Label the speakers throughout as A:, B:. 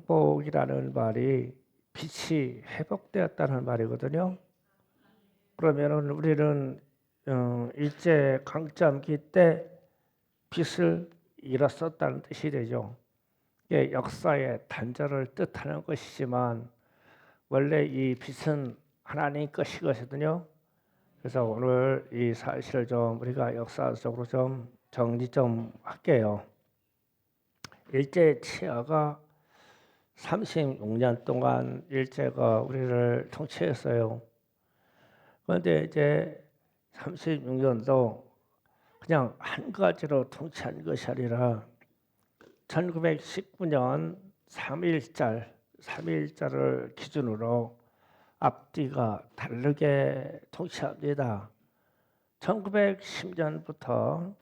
A: 정복이라는 말이 빛이 회복되었다는 말이거든요. 그러면은 우리는 일제 강점기 때 빛을 잃었었다는 뜻이 되죠. 이게 역사의 단절을 뜻하는 것이지만 원래 이 빛은 하나님 것이거든요. 그래서 오늘 이 사실을 좀 우리가 역사적으로 좀 정리 좀 할게요. 일제 치하가 36년 동안 일제가 우리를 통치했어요. 그런데 이제 36년도 그냥 한 가지로 통치한 것이 아니라 1919년 3.1자를 기준으로 앞뒤가 다르게 통치합니다. 1910년부터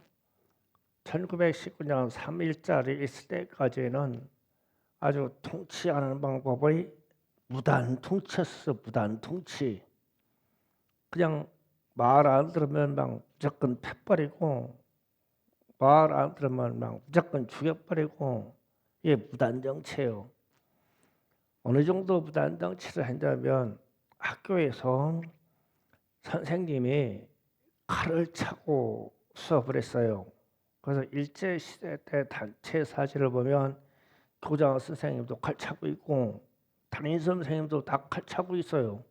A: 1919년 3.1자리 있을 때까지는 아주 통치하는 방법이 무단 통치였어. 무단 통치. 그냥 말 안 들으면 막 무조건 패버리고 말 안 들으면 막 무조건 죽여버리고 이게 무단 정치예요. 어느 정도 무단 정치를 한다면 학교에서 선생님이 칼을 차고 수업을 했어요. 그래서 일제 시대 때 단체 사진을 보면 교장 선생님도 칼 차고 있고 담임 선생님도 다 칼 차고 있어요.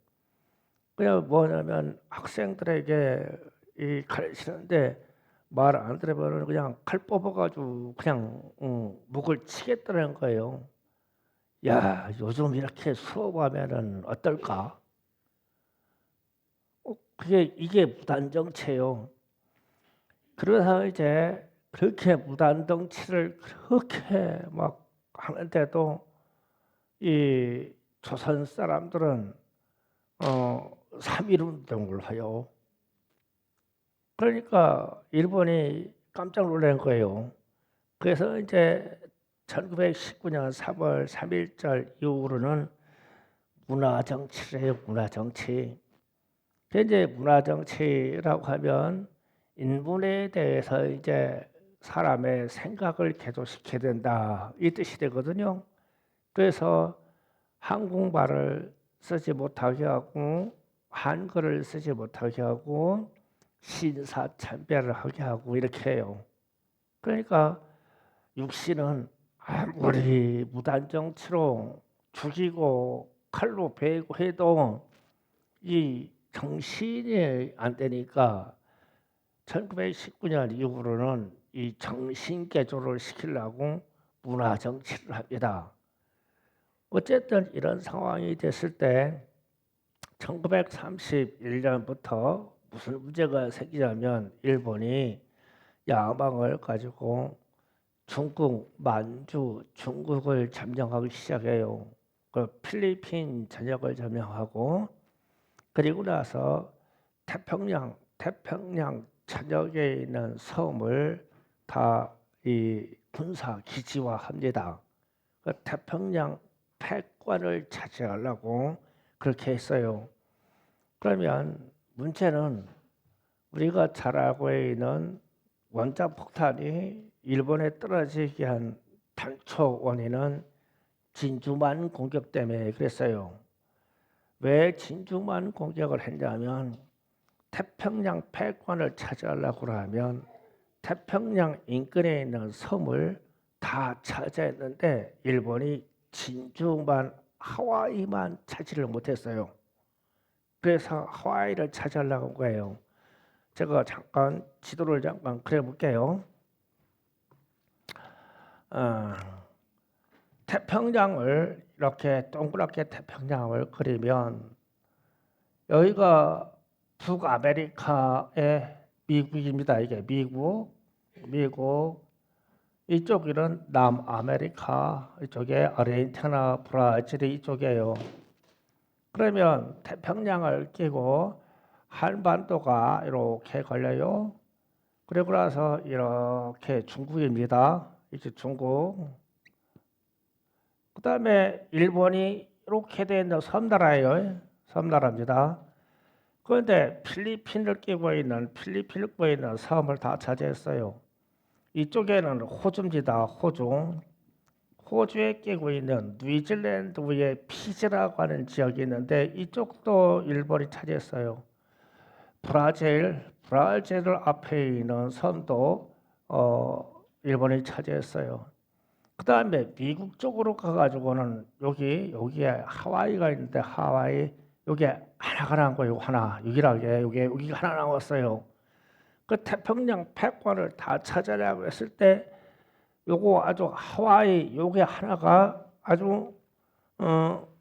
A: 그냥 뭐냐면 학생들에게 이 칼을 치는데 말 안 들으면 그냥 칼 뽑아가지고 그냥 목을 치겠다는 거예요. 야, 요즘 이렇게 수업하면은 어떨까? 이게 무단정치예요. 그래서 이제 그렇게 무단정치를 그렇게 막 하는데도 이 조선 사람들은 3.1운동을 해요. 그러니까 일본이 깜짝 놀란 거예요. 그래서 이제 1919년 3월 3일절 이후로는 문화정치를 해요. 문화정치. 이제 문화정치라고 하면 인문에 대해서 이제 사람의 생각을 개조시켜야 된다 이 뜻이 되거든요. 그래서 한국말을 쓰지 못하게 하고 한글을 쓰지 못하게 하고 신사참배를 하게 하고 이렇게 해요. 그러니까 육신은 아무리 무단정치로 죽이고 칼로 베고 해도 이 정신이 안 되니까 1919년 이후로는 이 정신 개조를 시키려고 문화 정치를 합니다. 어쨌든 이런 상황이 됐을 때 1931년부터 무슨 문제가 생기냐면 일본이 야망을 가지고 중국, 만주, 중국을 점령하기 시작해요. 그 필리핀 전역을 점령하고 그리고 나서 태평양 전역에 있는 섬을 다 이 군사 기지화합니다. 그 태평양 패권을 차지하려고 그렇게 했어요. 그러면 문제는 우리가 잘 알고 있는 원자폭탄이 일본에 떨어지게 한 단초 원인은 진주만 공격 때문에 그랬어요. 왜 진주만 공격을 했냐면 태평양 패권을 차지하려고 하면 태평양 인근에 있는 섬을 다 차지했는데 일본이 진주만 하와이만 차지를 못했어요. 그래서 하와이를 차지하려고 한 거예요. 제가 잠깐 지도를 잠깐 그려볼게요. 태평양을 이렇게 동그랗게 태평양을 그리면 여기가 북아메리카의 미국입니다. 이게 미국 이쪽은 남아메리카 이쪽에 아르헨티나, 브라질이 이쪽이에요. 그러면 태평양을 끼고 한반도가 이렇게 걸려요. 그리고 나서 이렇게 중국입니다. 이제 중국. 그 다음에 일본이 이렇게 돼 있는 섬나라예요. 섬나라입니다. 그런데 필리핀을 끼고 있는 섬을 다 차지했어요. 이쪽에는 호주입니다. 호주 호주에 끼고 있는 뉴질랜드의 피지라고 하는 지역이 있는데 이쪽도 일본이 차지했어요. 브라질 앞에 있는 섬도 일본이 차지했어요. 그 다음에 미국 쪽으로 가가지고는 여기에 하와이가 있는데 하와이 여기 하나가 남은 거예요. 하나 유일하게 여기 하나 남았어요. 그 태평양 패권을 다 차지하려고 했을 때 요거 아주 하와이 요게 하나가 아주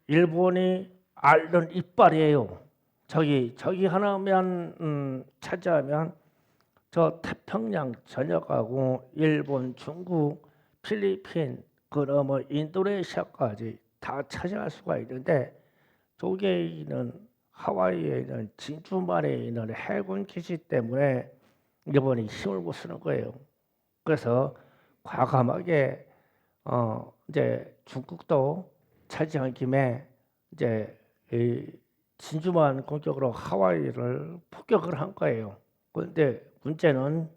A: 일본이 앓는 이빨이에요. 저기 하나면 차지하면 저 태평양 전역하고 일본, 중국, 필리핀, 그 넘어 인도네시아까지 다 차지할 수가 있는데 저기에 있는 하와이에 있는 진주만에 있는 해군 기지 때문에 일본이 힘을 못 쓰는 거예요. 그래서 과감하게 이제 중국도 차지한 김에 이제 이 진주만 공격으로 하와이를 폭격을 한 거예요. 그런데 문제는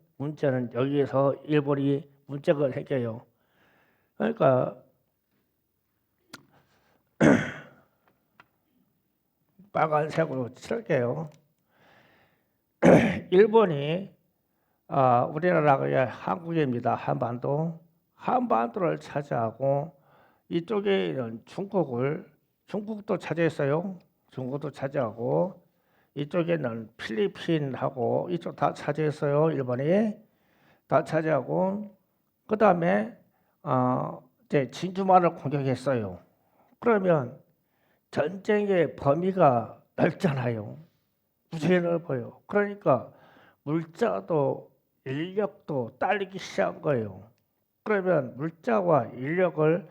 A: 여기에서 일본이 문제가 생겨요. 그러니까 빨간색으로 칠게요. 일본이 우리나라가 한국입니다. 한반도를 차지하고 이쪽에 있는 중국도 차지했어요. 중국도 차지하고 이쪽에는 필리핀하고 이쪽 다 차지했어요. 일본이 다 차지하고 그 다음에 이제 진주만을 공격했어요. 그러면 전쟁의 범위가 넓잖아요. 무지하게 넓어요. 그러니까 물자도 인력도 딸리기 시작한 거예요. 그러면 물자와 인력을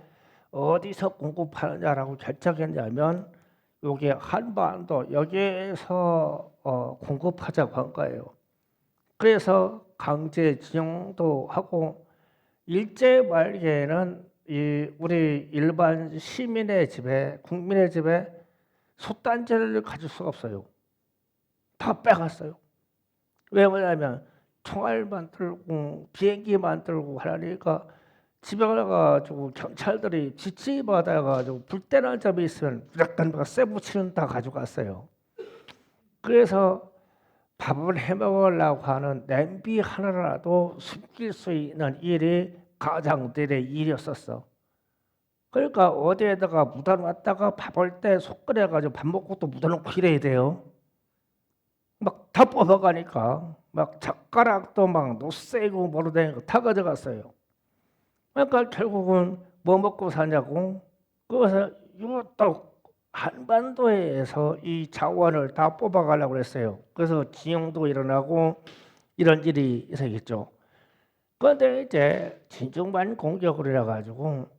A: 어디서 공급하느냐라고 결정했냐면 여기 한반도 여기에서 공급하자고 한 거예요. 그래서 강제징용도 하고 일제 말기에는 우리 일반 시민의 집에 국민의 집에 솥단지를 가질 수가 없어요. 다 빼갔어요. 왜 그러냐면 총알 만들고 비행기 만들고 하니까 집에 가가지고 경찰들이 지치 받아가지고 불때난 점이 있으면 무조건 쇠 붙이는 다 가져갔어요. 그래서 밥을 해 먹으려고 하는 냄비 하나라도 숨길 수 있는 일이 가장들의 일이었었어. 그러니까 어디에다가 묻어놨다가 밥을 때 속 끓여가지고 밥 먹고 또 묻어놓고 이래야 돼요. 막 다 뽑아가니까 막 젓가락도 막 노쇠고 모르다니까 다 가져갔어요. 그러니까 결국은 뭐 먹고 사냐고. 그래서 유독 한반도에서 이 자원을 다 뽑아가려고 했어요. 그래서 징용도 일어나고 이런 일이 있었겠죠. 그런데 이제 진중만 공격을 해가지고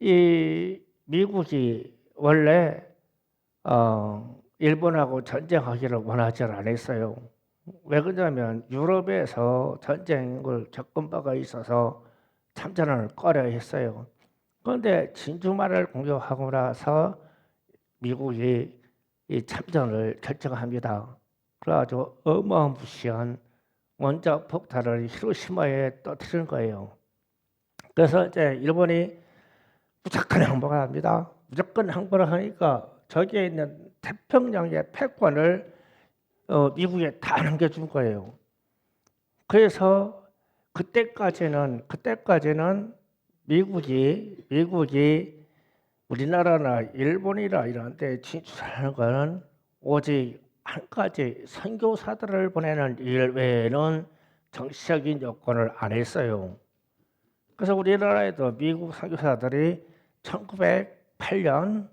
A: 이 미국이 원래 일본하고 전쟁하기를 원하지 않았어요. 왜 그러냐면 유럽에서 전쟁을 겪은 바가 있어서 참전을 꺼려 했어요. 그런데 진주만을 공격하고 나서 미국이 이 참전을 결정합니다. 그래가지고 어마무시한 원자 폭탄을 히로시마에 터뜨리는 거예요. 그래서 이제 일본이 무조건 항복을 합니다. 무조건 항복을 하니까 저기에 있는 태평양의 패권을 미국에 다 남겨준 거예요. 그래서 그때까지는 미국이 우리나라나 일본이나 이런 데 진출하는 거는 오직 한 가지 선교사들을 보내는 일 외에는 정치적인 요건을 안 했어요. 그래서 우리나라에도 미국 선교사들이 1908년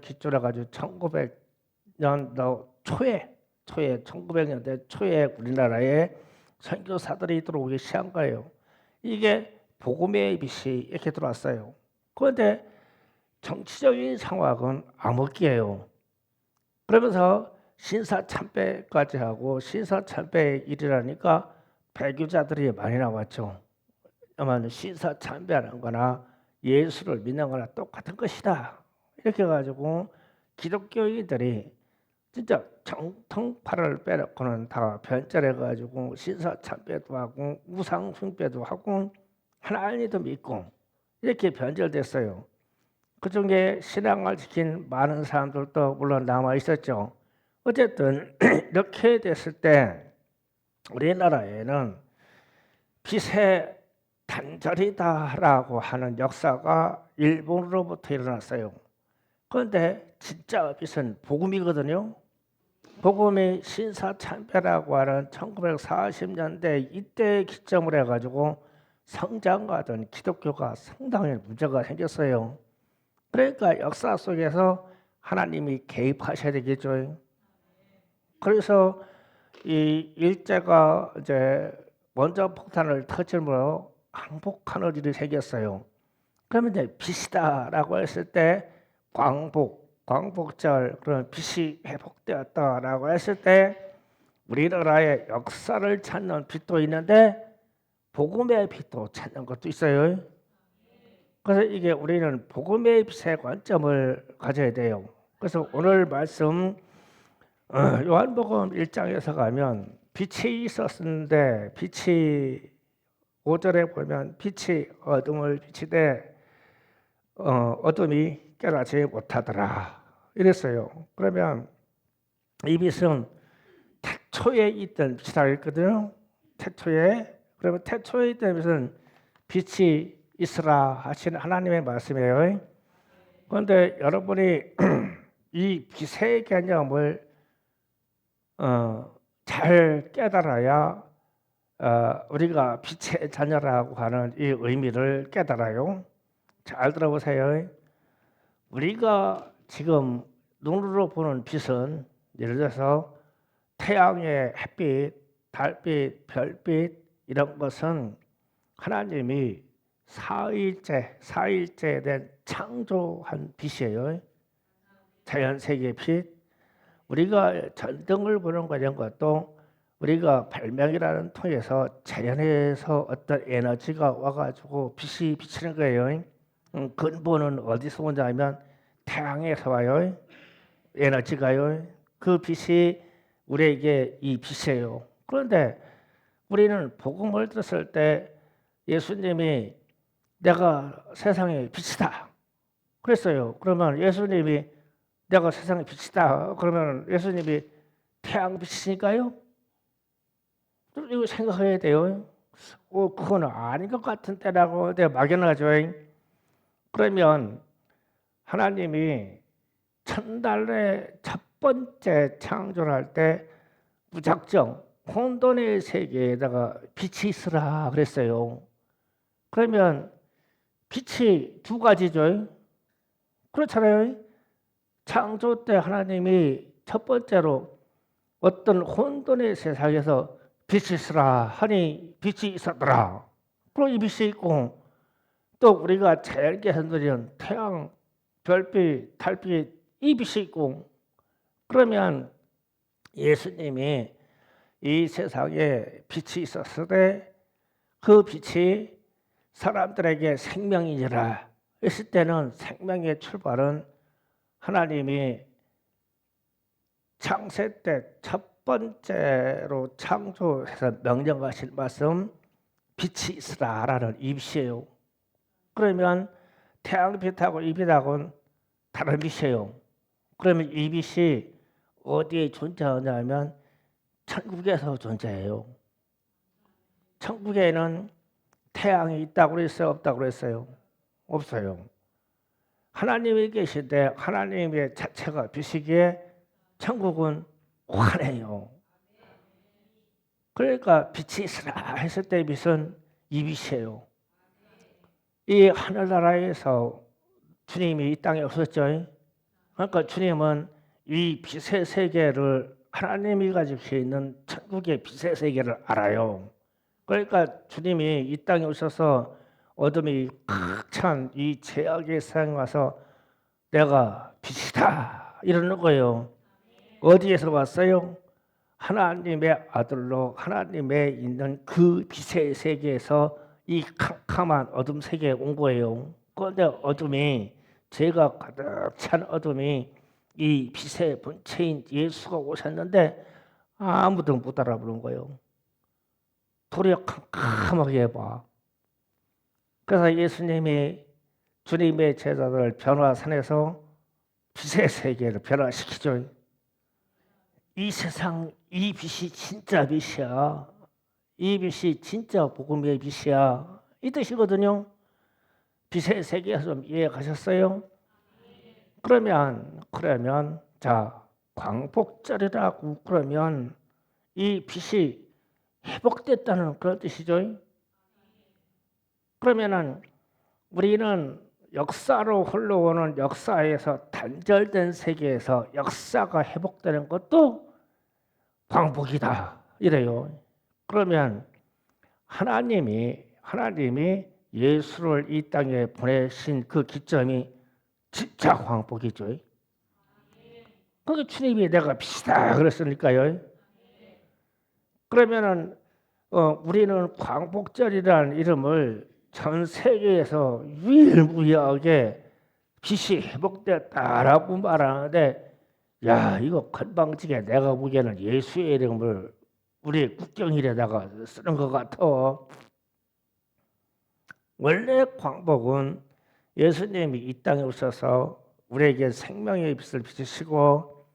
A: 기초를 가지고 1900년도 초에 1900년대 초에 우리나라에 선교사들이 들어오기 시작한 거예요. 이게 복음의 빛이 이렇게 들어왔어요. 그런데 정치적인 상황은 암흑기예요. 그러면서 신사참배까지 하고 신사참배의 일이라니까 배교자들이 많이 나왔죠. 아마 신사참배하는 거나 예수를 믿는 거나 똑같은 것이다. 이렇게 해가지고 기독교인들이 진짜 정통파를 빼놓고는 다 변절해가지고 신사참배도 하고 우상숭배도 하고 하나님도 믿고 이렇게 변절됐어요. 그중에 신앙을 지킨 많은 사람들도 물론 남아 있었죠. 어쨌든 이렇게 됐을 때 우리나라에는 빛의 단절이다라고 하는 역사가 일본으로부터 일어났어요. 그런데 진짜 빛은 복음이거든요. 복음이 신사참배라고 하는 1940년대 이때 기점을 해가지고 성장하던 기독교가 상당히 문제가 생겼어요. 그러니까 역사 속에서 하나님이 개입하셔야 되겠죠. 그래서 이 일제가 이제 원전 폭탄을 터뜨리므로 항복하는 일이 생겼어요. 그러면 이제 빛이다라고 했을 때 광복절 그런 빛이 회복되었다라고 했을 때 우리나라의 역사를 찾는 빛도 있는데 복음의 빛도 찾는 것도 있어요. 그래서 이게 우리는 복음의 빛의 관점을 가져야 돼요. 그래서 오늘 말씀 요한복음 1장에서 가면 빛이 있었는데 빛이 5절에 보면 빛이 어둠을 비치되 어둠이 깨닫지 못하더라 이랬어요. 그러면 이 빛은 태초에 있던 빛이라고 했거든요. 태초에. 그러면 태초에 있던 빛은 빛이 있으라 하신 하나님의 말씀이에요. 그런데 여러분이 이 빛의 개념을 잘 깨달아야 우리가 빛의 자녀라고 하는 이 의미를 깨달아요. 잘 들어보세요. 우리가 지금 눈으로 보는 빛은 예를 들어서 태양의 햇빛, 달빛, 별빛 이런 것은 하나님이 사일째 된 창조한 빛이에요. 자연세계의 빛. 우리가 전등을 보는 것 이런 것도 우리가 발명이라는 통해서 자연에서 어떤 에너지가 와가지고 빛이 비치는 거예요. 근본은 어디서 오냐면 태양에서 와요. 에너지가요. 그 빛이 우리에게 이 빛이에요. 그런데 우리는 복음을 들었을 때 예수님이 내가 세상의 빛이다 그랬어요. 그러면 예수님이 내가 세상의 빛이다 그러면 예수님이 태양 빛이니까요? 이거 생각해야 돼요. 그건 아닌 것 같은 때라고 내가 막연하죠. 그러면 하나님이 첫날에 첫 번째 창조를 할 때 무작정 혼돈의 세계에다가 빛이 있으라 그랬어요. 그러면 빛이 두 가지죠. 그렇잖아요. 창조 때 하나님이 첫 번째로 어떤 혼돈의 세상에서 빛이 있으라 하니 빛이 있었더라. 그럼 이 빛이 있고 또 우리가 자연계에서 누리는 태양, 별빛, 달빛 이 빛이 있고 그러면 예수님이 이 세상에 빛이 있었을 때 그 빛이 사람들에게 생명이니라 했을 때는 생명의 출발은 하나님이 창세 때 첫 번째로 창조해서 명령하신 말씀 빛이 있으라라는 이 빛이에요. 그러면 태양빛하고 이 빛하고는 다른 빛이에요. 그러면 이 빛이 어디에 존재하냐면 천국에서 존재해요. 천국에는 태양이 있다고 그랬어요? 없다고 그랬어요? 없어요. 하나님이 계신데 하나님의 자체가 빛이기에 천국은 환해요. 그러니까 빛이 있으라 했을 때 빛은 이 빛이에요. 이 하늘나라에서 주님이 이 땅에 없었죠. 그러니까 주님은 이 빛의 세계를 하나님이 가지고 있는 천국의 빛의 세계를 알아요. 그러니까 주님이 이 땅에 오셔서 어둠이 꽉 찬 이 죄악의 세상에 와서 내가 빛이다 이러는 거예요. 어디에서 왔어요? 하나님의 아들로 하나님의 있는 그 빛의 세계에서 이 캄캄한 어둠 세계에 온 거예요. 그런데 어둠이 죄가 가득 찬 어둠이 이 빛의 본체인 예수가 오셨는데 아무도 못 알아보는 거예요. 도리어 캄캄하게 봐. 그래서 예수님이 주님의 제자들 변화산에서 빛의 세계를 변화시키죠. 이 세상 이 빛이 진짜 빛이야. 이 빛이 진짜 복음의 빛이야. 이 뜻이거든요. 빛의 세계에서 좀 이해 가셨어요? 그러면 자 광복절이라고 그러면 이 빛이 회복됐다는 그런 뜻이죠. 그러면은 우리는 역사로 흘러오는 역사에서 단절된 세계에서 역사가 회복되는 것도 광복이다 이래요. 그러면 하나님이 예수를 이 땅에 보내신 그 기점이 진짜 광복이죠. 그게 주님이 내가 빛이다 그랬으니까요. 그러면은 우리는 광복절이라는 이름을 전 세계에서 유일무이하게 빛이 회복됐다라고 말하는데, 야 이거 건방지게 내가 보기에는 예수의 이름을 우리 국경일에다가 쓰는 것 같아. 원래 광복은 예수님이 이 땅에 오셔서 우리에게 생명의 빛을 비추시고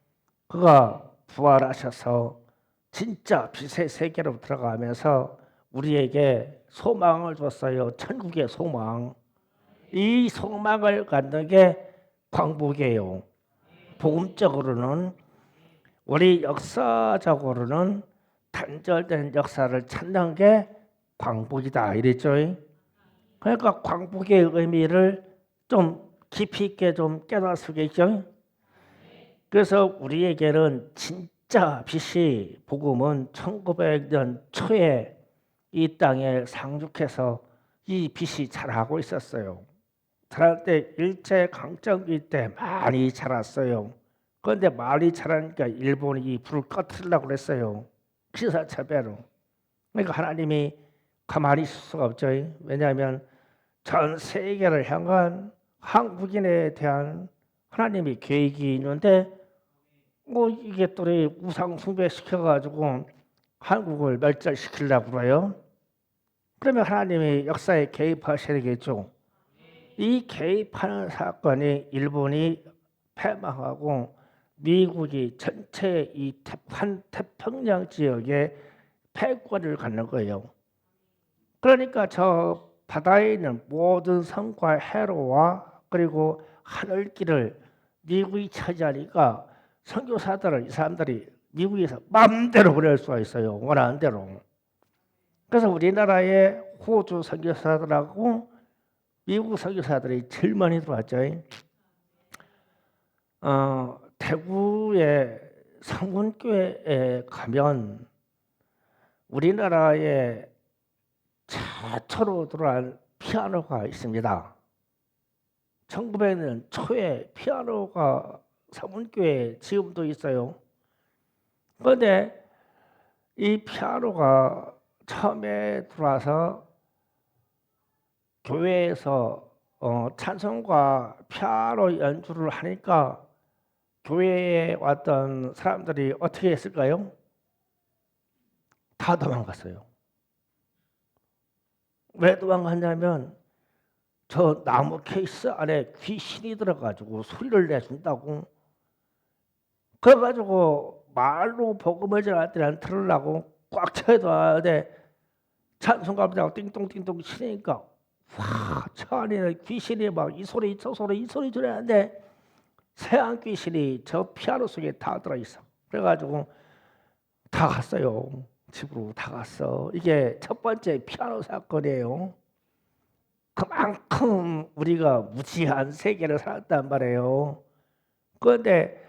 A: 그가 부활하셔서 진짜 빛의 세계로 들어가면서 우리에게 소망을 줬어요. 천국의 소망. 이 소망을 갖는 게 광복이에요. 복음적으로는 우리 역사적으로는 단절된 역사를 찾는 게 광복이다 이랬죠. 그러니까 광복의 의미를 좀 깊이 있게 좀 깨달으시겠죠. 그래서 우리에게는 진짜 빛이 복음은 1900년 초에 이 땅에 상륙해서 이 빛이 자라고 있었어요. 자랄 때 일제 강점기 때 많이 자랐어요. 그런데 많이 자라니까 일본이 이 불을 꺼트리려고 그랬어요. 기사차별로. 그러니까 하나님이 가만히 있을 수가 없죠. 왜냐하면 전 세계를 향한 한국인에 대한 하나님의 계획이 있는데 뭐 이게 또 우상 숭배 시켜가지고 한국을 멸절시키려고 그래요. 그러면 하나님이 역사에 개입하셔야 되겠죠. 이 개입하는 사건이 일본이 패망하고 미국이 전체 이 태평양 지역에 패권을 갖는 거예요. 그러니까 저 바다에 있는 모든 성과 해로와 그리고 하늘길을 미국이 차지하니까 선교사들을 이 사람들이 미국에서 마음대로 보낼 수가 있어요. 원하는 대로. 그래서 우리나라의 호주 선교사들하고 미국 선교사들이 제일 많이 들어왔죠. 대구의 성문교회에 가면 우리나라에 최초로 들어온 피아노가 있습니다. 1900년 초에 피아노가 성문교회에 지금도 있어요. 그런데 이 피아노가 처음에 들어와서 교회에서 찬송과 피아노 연주를 하니까 교회에 왔던 사람들이 어떻게 했을까요? 다 도망갔어요. 왜 도망갔냐면 저 나무 케이스 안에 귀신이 들어가지고 소리를 내준다고. 그래가지고 말로 복음을 전할 때는 들으려고 꽉 쳐야돼. 찬송가보다고 띵동띵동 치니까 와, 저 안에는 귀신이 막 이 소리 저 소리 이 소리 들었는데 새한 귀신이 저 피아노 속에 다 들어있어. 그래가지고 다 갔어요. 집으로 다 갔어. 이게 첫 번째 피아노 사건이에요. 그만큼 우리가 무지한 세계를 살았단 말이에요. 그런데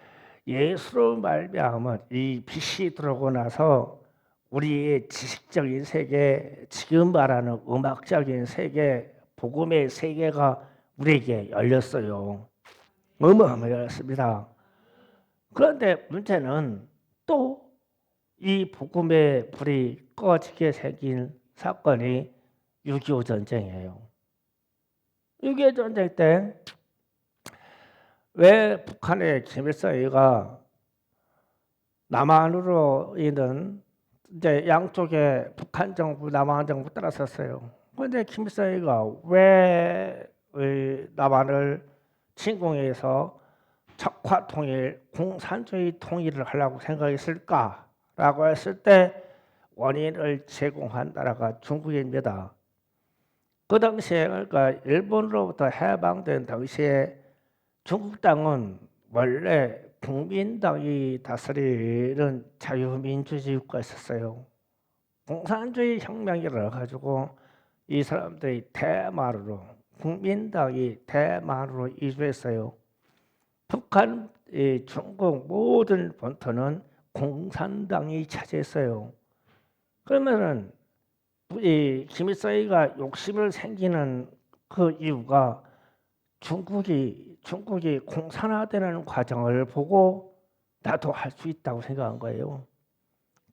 A: 예수로 말미암아 이 빛이 들어오고 나서 우리의 지식적인 세계, 지금 말하는 음악적인 세계, 복음의 세계가 우리에게 열렸어요. 어마어마하게 열렸습니다. 그런데 문제는 또 이 복음의 불이 꺼지게 생긴 사건이 6.25 전쟁이에요. 6.25 전쟁 때 왜 북한의 김일성이가 남한으로 있는 이제 양쪽에 북한 정부, 남한 정부 따라섰어요. 그런데 김일성이가 왜 남한을 침공해서 적화 통일, 공산주의 통일을 하려고 생각했을까라고 했을 때 원인을 제공한 나라가 중국입니다. 그 당시에 그러니까 일본으로부터 해방된 당시에 중국 땅은 원래 국민당이 다스리는 자유민주주의 국가였었어요. 공산주의 혁명이라 가지고 이 사람들이 대만으로 국민당이 대만으로 이주했어요. 북한, 중국 모든 본토는 공산당이 차지했어요. 그러면은 이 김일성이가 욕심을 생기는 그 이유가 중국이 공산화되는 과정을 보고 나도 할 수 있다고 생각한 거예요.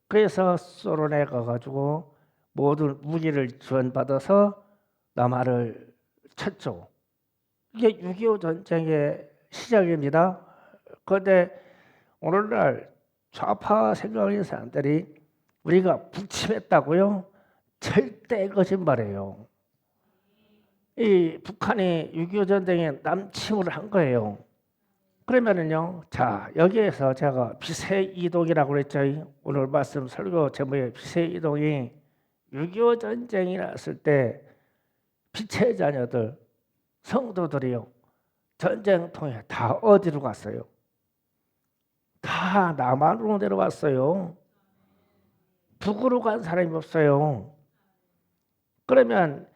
A: 그래서 소련에 가가지고 모든 무기를 지원받아서 남한을 쳤죠. 이게 6.25 전쟁의 시작입니다. 그런데 오늘날 좌파 생각하는 사람들이 우리가 북침했다고요? 절대 거짓말이에요. 이 북한이 6.25 전쟁에 남침을 한 거예요. 그러면은요, 자 여기에서 제가 비세이동이라고 그랬죠. 오늘 말씀 설교 제목에 비세이동이 6.25 전쟁이 났을 때 빛의 자녀들, 성도들이요, 전쟁통에 다 어디로 갔어요? 다 남한으로 내려왔어요. 북으로 간 사람이 없어요. 그러면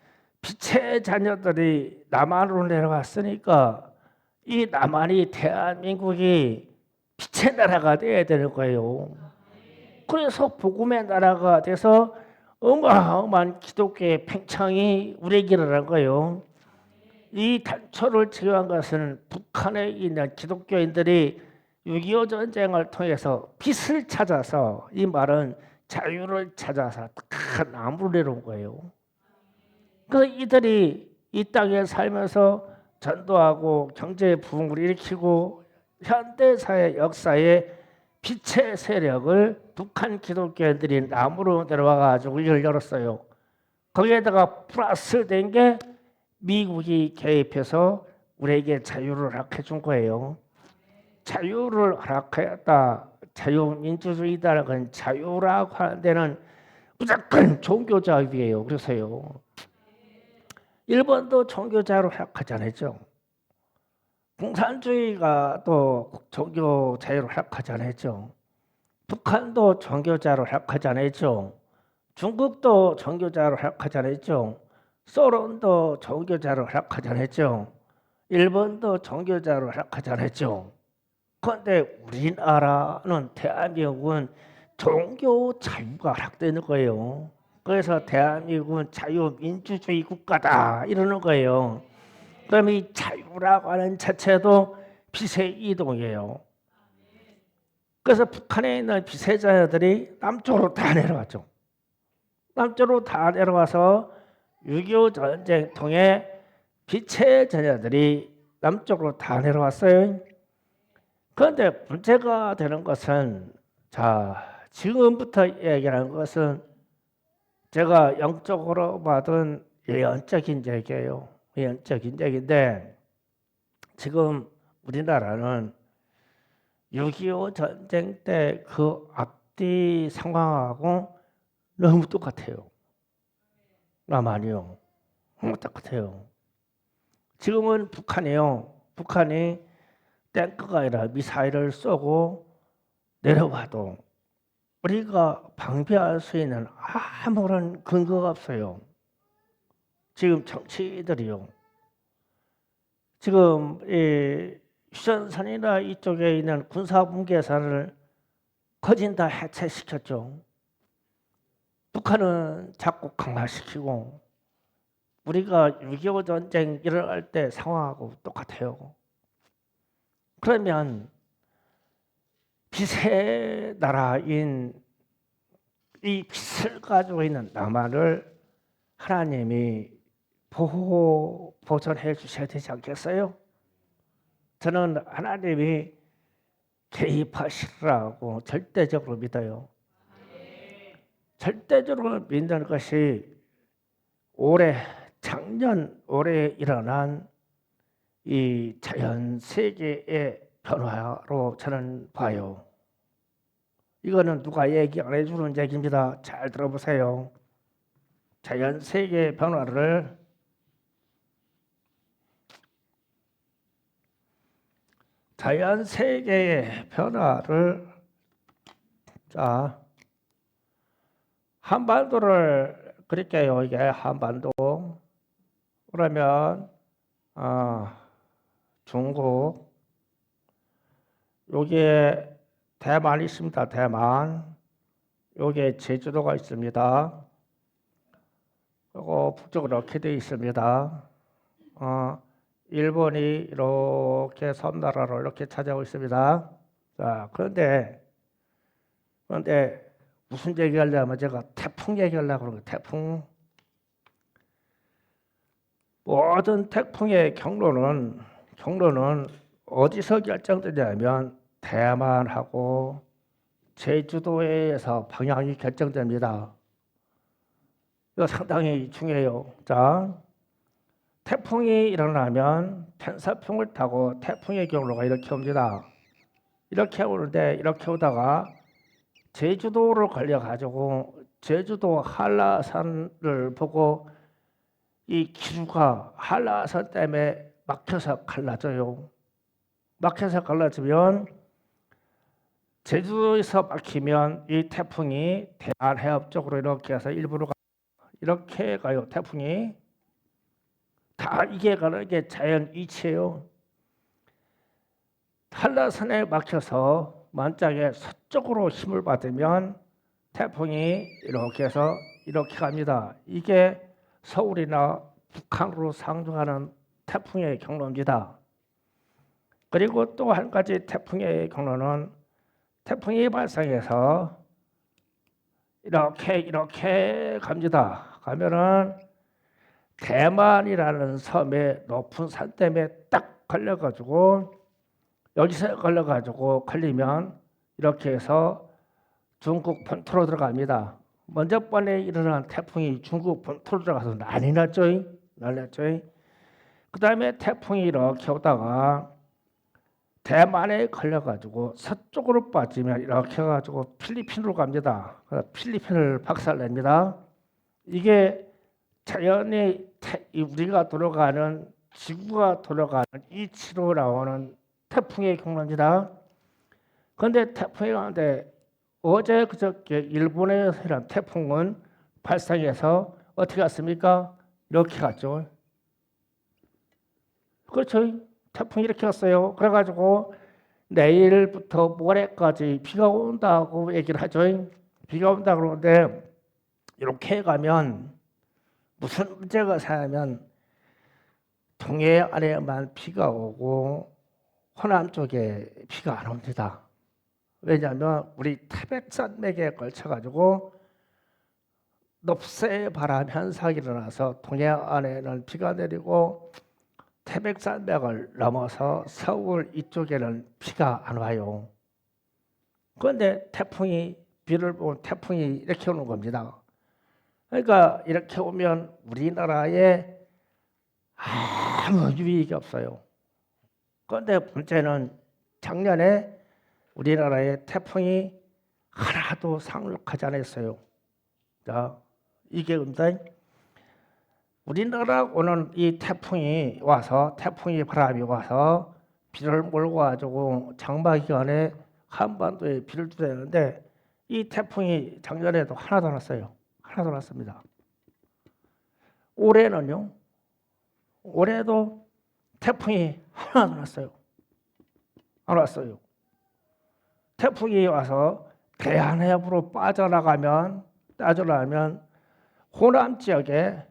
A: 빛의 자녀들이 남한으로 내려왔으니까 이 남한이 대한민국이 빛의 나라가 돼야 되는 거예요. 그래서 복음의 나라가 돼서 어마어마한 기독교의 팽창이 우리에게 일어난 거예요. 이 단초를 제거한 것은 북한에 있는 기독교인들이 6.25 전쟁을 통해서 빛을 찾아서, 이 말은 자유를 찾아서 큰 나무를 내려온 거예요. 그 이들이 이 땅에 살면서 전도하고 경제 부흥을 일으키고 현대사의 역사에 빛의 세력을 북한 기독교인들이 나무로 내려와 가지고 일을 열었어요. 거기에다가 플러스 된 게 미국이 개입해서 우리에게 자유를 허락해 준 거예요. 자유를 허락했다. 자유민주주의다라는 건 자유라고 하는 데는 무조건 종교자유예요. 그래서요. 일본도 종교자유를 허락하지 않았죠. 공산주의가 또 종교 자유를 허락하지 않았죠. 북한도 종교 자유를 허락하지 않았죠. 중국도 종교 자유를 허락하지 않았죠. 소련도 종교 자유를 허락하지 않았죠. 일본도 종교 자유를 허락하지 않았죠. 그런데 우리나라는, 대한민국은 종교 자유가 허락되는 거예요. 그래서 대한민국은 자유민주주의 국가다 이러는 거예요. 그럼 이 자유라고 하는 자체도 빛의 이동이에요. 그래서 북한에 있는 빛의 자녀들이 남쪽으로 다 내려왔죠. 남쪽으로 다 내려와서 6.25 전쟁 통해 빛의 자녀들이 남쪽으로 다 내려왔어요. 그런데 문제가 되는 것은, 자 지금부터 얘기하는 것은 제가 영적으로 받은 예언적인 얘기예요. 예언적인 얘기인데, 지금 우리나라는 6.25 전쟁 때 그 앞뒤 상황하고 너무 똑같아요. 남한이요. 너무 똑같아요. 지금은 북한이 탱크가 아니라 미사일을 쏘고 내려와도 우리가 방비할 수 있는 아무런 근거가 없어요. 지금 정치들이요. 지금 이 휴전선이나 이쪽에 있는 군사분계선을 거진 다 해체시켰죠. 북한은 자꾸 강화시키고, 우리가 6.25 전쟁 일어날 때 상황하고 똑같아요. 그러면 빛의 나라인 이 빛을 가지고 있는 남한을 하나님이 보존해 주셔야 되지 않겠어요? 저는 하나님이 개입하시라고 절대적으로 믿어요. 절대적으로 믿는 것이 작년 올해 일어난 이 자연 세계의 변화로 저는 봐요. 이거는 누가 얘기 안 해주는 얘기입니다. 잘 들어보세요. 자연 세계의 변화를 자 한반도를 그릴게요. 이게 한반도 그러면 중국 여기에 대만이 있습니다. 대만 여기에 제주도가 있습니다. 그리고 북쪽으로 이렇게 되어 있습니다. 일본이 이렇게 섬나라로 이렇게 차지하고 있습니다. 자, 그런데 무슨 얘기하려면 제가 태풍 얘기하려고 그러는 거예요. 태풍. 모든 태풍의 경로는 어디서 결정되냐면 대만하고 제주도에서 방향이 결정됩니다. 이거 상당히 중요해요. 자, 태풍이 일어나면 편서풍을 타고 태풍의 경로가 이렇게 옵니다. 이렇게 오는데 이렇게 오다가 제주도를 걸려가지고 제주도 한라산을 보고 이 기류가 한라산 때문에 막혀서 갈라져요. 막혀서 갈라지면 제주도에서 막히면 이 태풍이 대한해협 쪽으로 이렇게 해서 일부러 이렇게 가요. 태풍이 다 이게 가는 게 자연 이치예요. 한라산에 막혀서 만약에 서쪽으로 힘을 받으면 태풍이 이렇게 해서 이렇게 갑니다. 이게 서울이나 북한으로 상륙하는 태풍의 경로입니다. 그리고 또 한 가지 태풍의 경로는 태풍이 발생해서 이렇게 갑니다. 가면은 대만이라는 섬의 높은 산 때문에 딱 걸려가지고 여기서 걸리면 이렇게 해서 중국 본토로 들어갑니다. 먼저 번에 일어난 태풍이 중국 본토로 들어가서 난리 났죠. 그 다음에 태풍이 이렇게 오다가 대만에 걸려가지고 서쪽으로 빠지면 이렇게 해가지고 필리핀으로 갑니다. 필리핀을 박살냅니다. 이게 자연이 우리가 돌아가는 지구가 돌아가는 이치로 나오는 태풍의 경로입니다. 그런데 태풍이 가는데 어제 그저께 일본에서 일어난 태풍은 발생해서 어떻게 갔습니까? 이렇게 갔죠. 그렇죠. 태풍이 이렇게 갔어요. 그래가지고 내일부터 모레까지 비가 온다고 얘기를 하죠. 비가 온다 그러는데 이렇게 가면 무슨 문제가 생기면 동해 안에만 비가 오고 호남 쪽에 비가 안 옵니다. 왜냐하면 우리 태백산맥에 걸쳐가지고 높새 바람 현상이 일어나서 동해 안에는 비가 내리고 태백산맥을 넘어서 서울 이쪽에는 비가 안 와요. 그런데 비를 보면 태풍이 이렇게 오는 겁니다. 그러니까 이렇게 오면 우리나라에 아무 유익이 없어요. 그런데 문제는 작년에 우리나라에 태풍이 하나도 상륙하지 않았어요. 자, 이게 우리나라 오는 이 태풍이 바람이 와서 비를 몰고 가지고 장마 기간에 한반도에 비를 주되는데 이 태풍이 작년에도 하나도 안 왔어요. 하나도 안 왔습니다. 올해는요. 올해도 태풍이 하나도 안 왔어요. 안 왔어요. 태풍이 와서 대한해협으로 빠져나가면 호남 지역에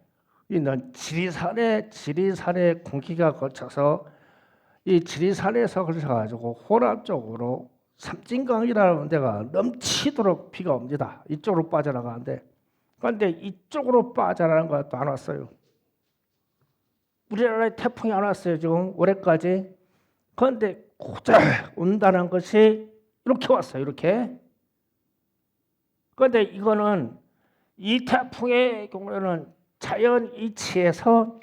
A: 있는 지리산의 공기가 거쳐서 이 지리산에서 걸쳐가지고 호남 쪽으로 삼진강이라는 데가 넘치도록 비가 옵니다. 이쪽으로 빠져나가는데 그런데 이쪽으로 빠져나가는 것도 안 왔어요. 우리나라에 태풍이 안 왔어요. 지금 올해까지. 그런데 고작 온다는 것이 이렇게 왔어요. 이렇게. 그런데 이거는 이 태풍의 경우에는 자연 이치에서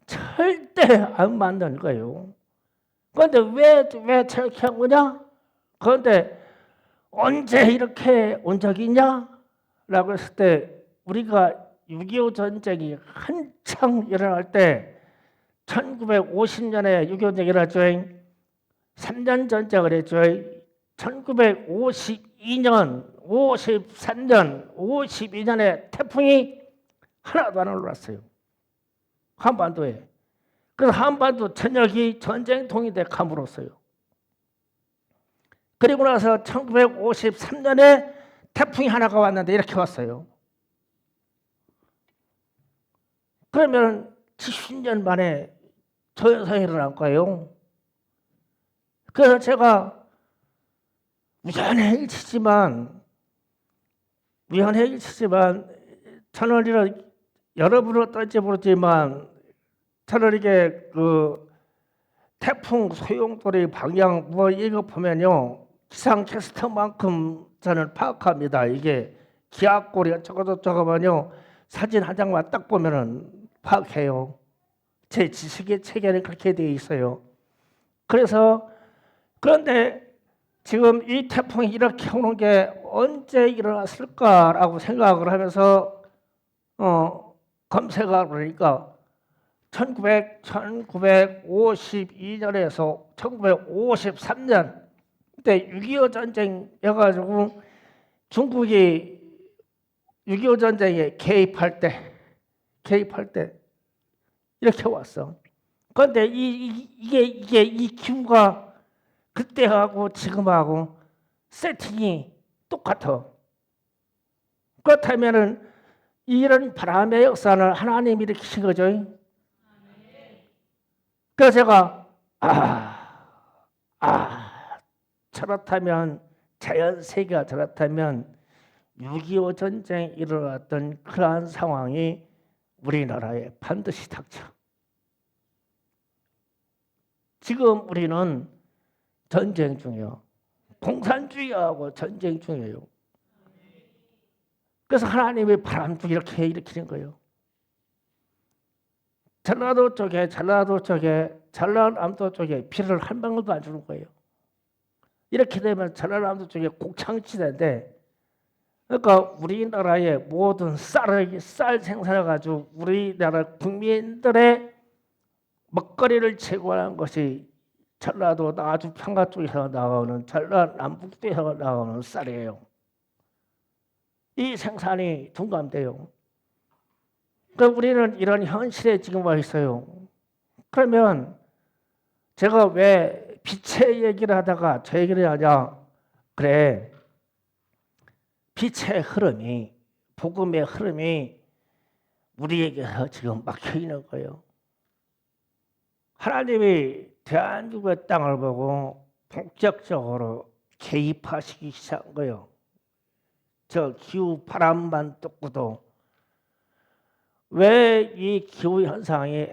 A: 절대 안 만든 거예요. 그런데 왜 저렇게 한 거냐? 그런데 언제 이렇게 온 적이 있냐? 라고 했을 때 우리가 6.25 전쟁이 한창 일어날 때 1950년에 6.25 전쟁이 일어났죠. 3년 전쟁을 했죠. 1952년, 53년, 52년에 태풍이 하나도 안 올랐어요. 한반도에. 그래서 한반도 전역이 전쟁통이 돼 가물었어요. 그리고 나서 1953년에 태풍이 하나가 왔는데 이렇게 왔어요. 그러면 70년 만에 저연상이 일어난 거예요. 그래서 제가 우연의 일치지만 저는 이런 여러분은 어떨지 모르지만 저는 이게 그 태풍 소용돌이 방향 뭐 이거 보면요 기상캐스터만큼 저는 파악합니다. 이게 기압골이 어쩌고저쩌고 하면요 사진 한 장만 딱 보면은 파악해요. 제 지식의 체계는 그렇게 되어 있어요. 그런데 지금 이 태풍이 이렇게 오는 게 언제 일어났을까라고 생각을 하면서 검색을 하니까 1952년에서 1953년 그때 6.25 전쟁이어가지고 중국이 6.25 전쟁에 개입할 때 이렇게 왔어. 그런데 이 기후가 그때하고 지금하고 세팅이 똑같아. 그렇다면은 이런 바람의 역사는 하나님이 일으키신 거죠. 그래서 제가 저렇다면 자연 세계가 저렇다면 6.25 전쟁이 일어났던 그러한 상황이 우리나라에 반드시 닥쳐. 지금 우리는 전쟁 중이에요. 공산주의하고 전쟁 중이에요. 그래서 하나님의 바람도 이렇게 일으키는 거예요. 전라도 쪽에 전라남도 쪽에 비를 한 방울도 안 주는 거예요. 이렇게 되면 전라남도 쪽에 곡창지대인데 그러니까 우리나라의 모든 쌀 생산해 가지고 우리나라 국민들의 먹거리를 제공하는 것이 전라도 아주 평가 쪽에서 나오는 전라남북도에서 나오는 쌀이에요. 이 생산이 둔감돼요. 그러니까 우리는 이런 현실에 지금 와 있어요. 그러면 제가 왜 빛의 얘기를 하다가 저 얘기를 하냐? 그래, 빛의 흐름이 복음의 흐름이 우리에게서 지금 막혀 있는 거예요. 하나님이 대한민국의 땅을 보고 본격적으로 개입하시기 시작한 거예요. 저 기후 바람만 뚫고도 왜 이 기후 현상이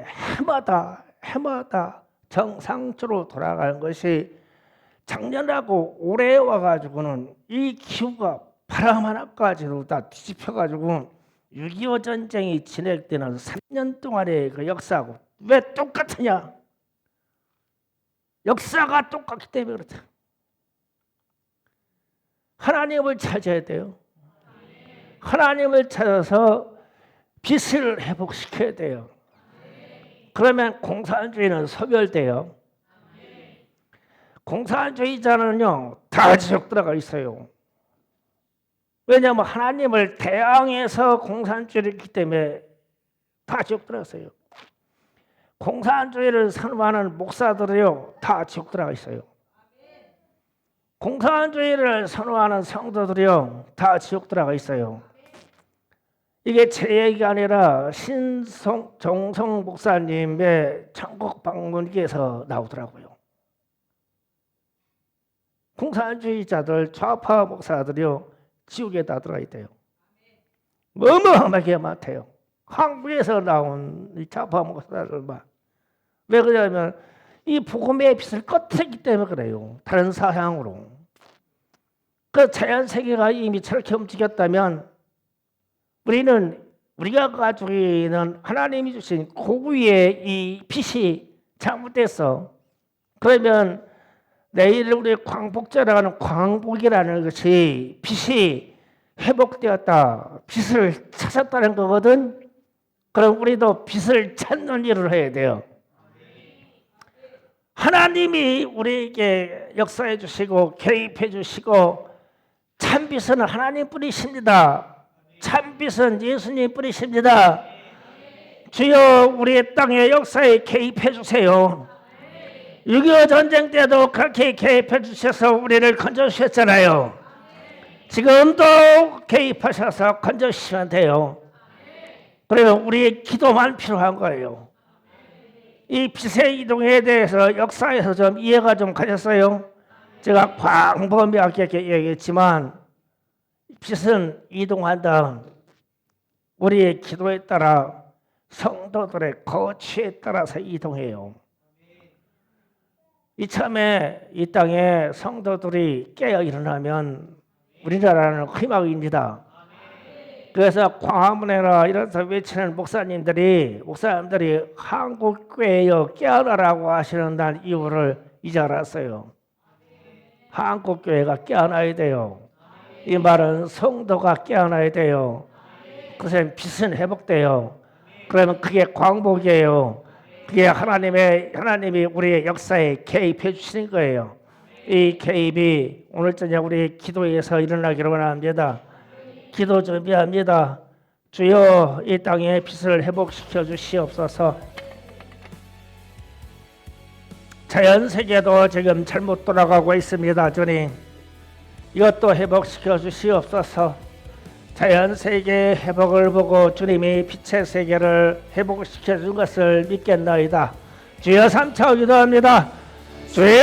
A: 해마다 정상적으로 돌아가는 것이 작년하고 올해 와가지고는 이 기후가 바람 하나까지도 다 뒤집혀가지고 6.25 전쟁이 진행되는 3년 동안의 그 역사하고 왜 똑같으냐? 역사가 똑같기 때문에 그렇다. 하나님을 찾아야 돼요. 하나님을 찾아서 빛을 회복시켜야 돼요. 그러면 공산주의는 소멸돼요. 공산주의자는요 다 지옥 들어가 있어요. 왜냐하면 하나님을 대항해서 공산주의를 했기 때문에 다 지옥 들어갔어요. 공산주의를 선호하는 목사들이요 다 지옥 들어가 있어요. 공산주의를 선호하는 성도들이요 다 지옥 들어가 있어요. 이게 제 얘기가 아니라 정성 목사님의 천국 방문기에서 나오더라고요. 공산주의자들 좌파 목사들이요 지옥에 다 들어가 있대요. 어마어마하게 많대요. 한국에서 나온 이 좌파 목사들만. 왜 그러냐면 이 복음의 빛을 꺼트렸기 때문에 그래요. 다른 사향으로. 그 자연 세계가 이미 저렇게 움직였다면 우리는 우리가 가지고 있는 하나님이 주신 고구의 이 빛이 잘못됐어. 그러면 내일 우리 광복절이라고 하는 광복이라는 것이 빛이 회복되었다, 빛을 찾았다는 거거든. 그럼 우리도 빛을 찾는 일을 해야 돼요. 하나님이 우리에게 역사해 주시고 개입해 주시고, 참빛은 하나님뿐이십니다. 참빛은 예수님뿐이십니다. 주여 우리의 땅의 역사에 개입해 주세요. 6.25 전쟁 때도 그렇게 개입해 주셔서 우리를 건져주셨잖아요. 지금도 개입하셔서 건져주시면 돼요. 그러면 우리의 기도만 필요한 거예요. 이 빛의 이동에 대해서 역사에서 좀 이해가 좀 가셨어요? 제가 광범위하게 얘기했지만 빛은 이동한다. 우리의 기도에 따라, 성도들의 거취에 따라서 이동해요. 이참에 이 땅에 성도들이 깨어 일어나면 우리나라는 희망입니다. 그래서 광화문에나 이런 데서 외치는 목사님들이 한국교회여 깨어나라고 하시는 날 이유를 이제 알았어요. 한국교회가 깨어나야 돼요. 이 말은 성도가 깨어나야 돼요. 그래서 빛은 회복돼요. 그러면 그게 광복이에요. 그게 하나님이 우리의 역사에 개입해 주시는 거예요. 이 개입이 오늘 저녁 우리 기도에서 일어나기를 원합니다. 기도 준비합니다. 주여 이 땅의 빛을 회복시켜 주시옵소서. 자연세계도 지금 잘못 돌아가고 있습니다. 주님, 이것도 회복시켜 주시옵소서. 자연세계의 회복을 보고 주님이 빛의 세계를 회복시켜 준 것을 믿겠나이다. 주여 3차 기도합니다. 주여